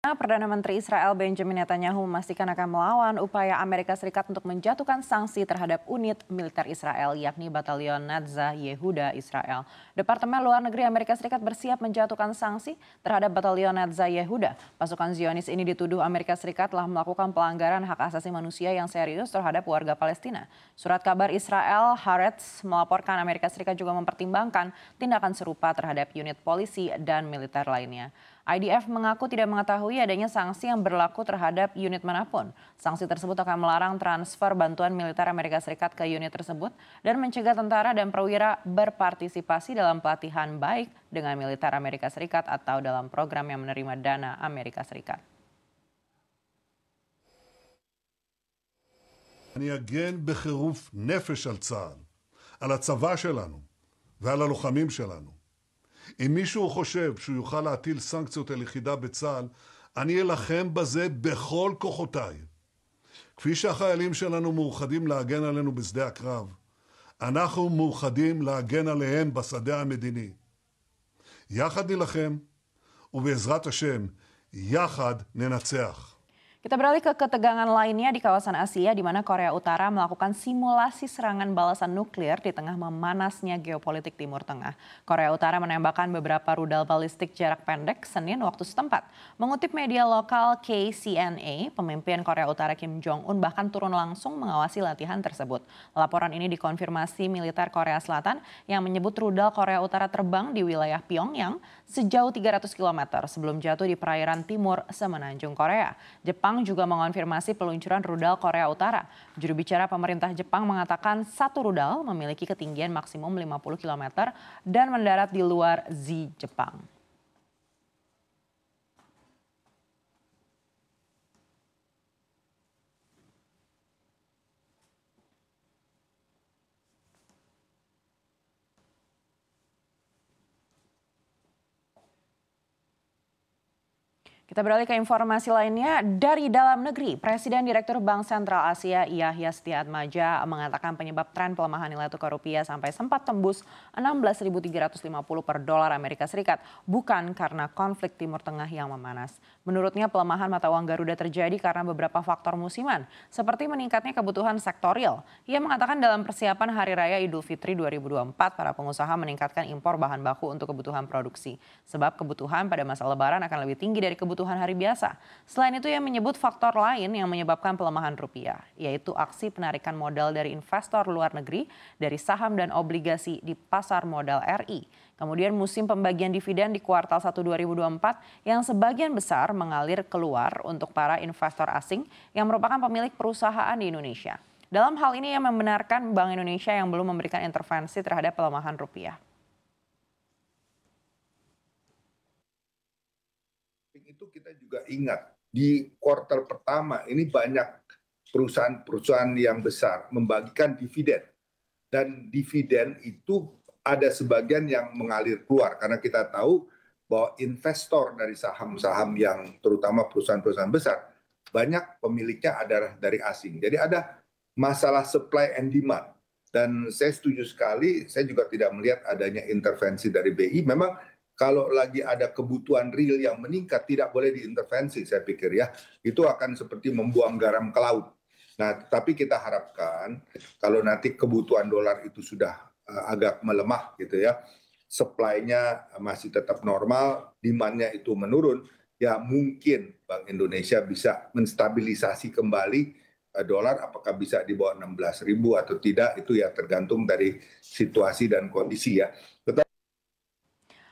Perdana Menteri Israel Benjamin Netanyahu memastikan akan melawan upaya Amerika Serikat untuk menjatuhkan sanksi terhadap unit militer Israel, yakni Batalion Natzah Yehuda Israel. Departemen Luar Negeri Amerika Serikat bersiap menjatuhkan sanksi terhadap Batalion Natzah Yehuda. Pasukan Zionis ini dituduh Amerika Serikat telah melakukan pelanggaran hak asasi manusia yang serius terhadap warga Palestina. Surat kabar Israel Haaretz melaporkan Amerika Serikat juga mempertimbangkan tindakan serupa terhadap unit polisi dan militer lainnya. IDF mengaku tidak mengetahui adanya sanksi yang berlaku terhadap unit manapun. Sanksi tersebut akan melarang transfer bantuan militer Amerika Serikat ke unit tersebut dan mencegah tentara dan perwira berpartisipasi dalam pelatihan baik dengan militer Amerika Serikat atau dalam program yang menerima dana Amerika Serikat. אני אגן בחירוף נפש על צה"ל, על הצבא שלנו ועל הלוחמים שלנו. אם מישהו חושב שהוא יוכל להטיל סנקציות על יחידה בצה"ל, אני אלחם בזה בכל כוחותיי. כפי שהחיילים שלנו מאוחדים להגן עלינו בשדה הקרב, אנחנו מאוחדים להגן עליהם בשדה המדיני. יחד נלחם, ובעזרת השם, יחד ננצח. Kita beralih ke ketegangan lainnya di kawasan Asia, di mana Korea Utara melakukan simulasi serangan balasan nuklir di tengah memanasnya geopolitik Timur Tengah. Korea Utara menembakkan beberapa rudal balistik jarak pendek Senin waktu setempat. Mengutip media lokal KCNA, pemimpin Korea Utara Kim Jong-un bahkan turun langsung mengawasi latihan tersebut. Laporan ini dikonfirmasi militer Korea Selatan yang menyebut rudal Korea Utara terbang di wilayah Pyongyang sejauh 300 km sebelum jatuh di perairan timur semenanjung Korea. Jepang juga mengonfirmasi peluncuran rudal Korea Utara. Juru bicara pemerintah Jepang mengatakan satu rudal memiliki ketinggian maksimum 50 km dan mendarat di luar Zi, Jepang. Kita beralih ke informasi lainnya dari dalam negeri. Presiden Direktur Bank Sentral Asia Yahya Setiatmaja mengatakan penyebab tren pelemahan nilai tukar rupiah sampai sempat tembus 16.350 per dolar Amerika Serikat bukan karena konflik Timur Tengah yang memanas. Menurutnya pelemahan mata uang Garuda terjadi karena beberapa faktor musiman seperti meningkatnya kebutuhan sektorial. Ia mengatakan dalam persiapan Hari Raya Idul Fitri 2024 para pengusaha meningkatkan impor bahan baku untuk kebutuhan produksi. Sebab kebutuhan pada masa Lebaran akan lebih tinggi dari kebutuhan hari biasa. Selain itu ia menyebut faktor lain yang menyebabkan pelemahan rupiah, yaitu aksi penarikan modal dari investor luar negeri dari saham dan obligasi di pasar modal RI. Kemudian musim pembagian dividen di kuartal 1 2024 yang sebagian besar mengalir keluar untuk para investor asing yang merupakan pemilik perusahaan di Indonesia. Dalam hal ini ia membenarkan Bank Indonesia yang belum memberikan intervensi terhadap pelemahan rupiah. Itu kita juga ingat di kuartal pertama ini banyak perusahaan-perusahaan yang besar membagikan dividen dan dividen itu ada sebagian yang mengalir keluar karena kita tahu bahwa investor dari saham-saham yang terutama perusahaan-perusahaan besar banyak pemiliknya adalah dari asing. Jadi ada masalah supply and demand dan saya setuju sekali, saya juga tidak melihat adanya intervensi dari BI. Memang kalau lagi ada kebutuhan real yang meningkat, tidak boleh diintervensi, saya pikir ya. Itu akan seperti membuang garam ke laut. Nah, tapi kita harapkan kalau nanti kebutuhan dolar itu sudah agak melemah gitu ya, supply-nya masih tetap normal, demand-nya itu menurun, ya mungkin Bank Indonesia bisa menstabilisasi kembali dolar, apakah bisa di bawah 16.000 atau tidak, itu ya tergantung dari situasi dan kondisi ya.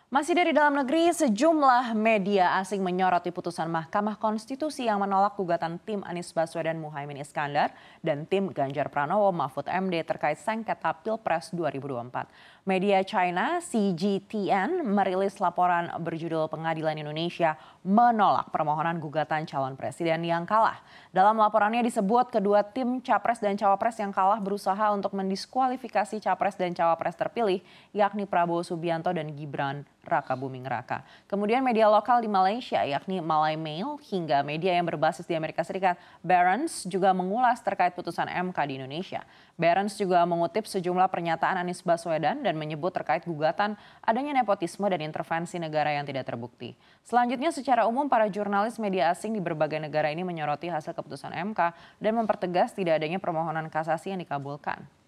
Masih dari dalam negeri, sejumlah media asing menyoroti putusan Mahkamah Konstitusi yang menolak gugatan tim Anies Baswedan Muhaimin Iskandar dan tim Ganjar Pranowo Mahfud MD terkait sengketa Pilpres 2024. Media China CGTN merilis laporan berjudul Pengadilan Indonesia menolak permohonan gugatan calon presiden yang kalah. Dalam laporannya disebut kedua tim Capres dan Cawapres yang kalah berusaha untuk mendiskualifikasi Capres dan Cawapres terpilih, yakni Prabowo Subianto dan Gibran Raka Buming Raka. Kemudian media lokal di Malaysia yakni Malay Mail hingga media yang berbasis di Amerika Serikat, Barron's juga mengulas terkait putusan MK di Indonesia. Barron's juga mengutip sejumlah pernyataan Anies Baswedan dan menyebut terkait gugatan adanya nepotisme dan intervensi negara yang tidak terbukti. Selanjutnya secara umum para jurnalis media asing di berbagai negara ini menyoroti hasil keputusan MK dan mempertegas tidak adanya permohonan kasasi yang dikabulkan.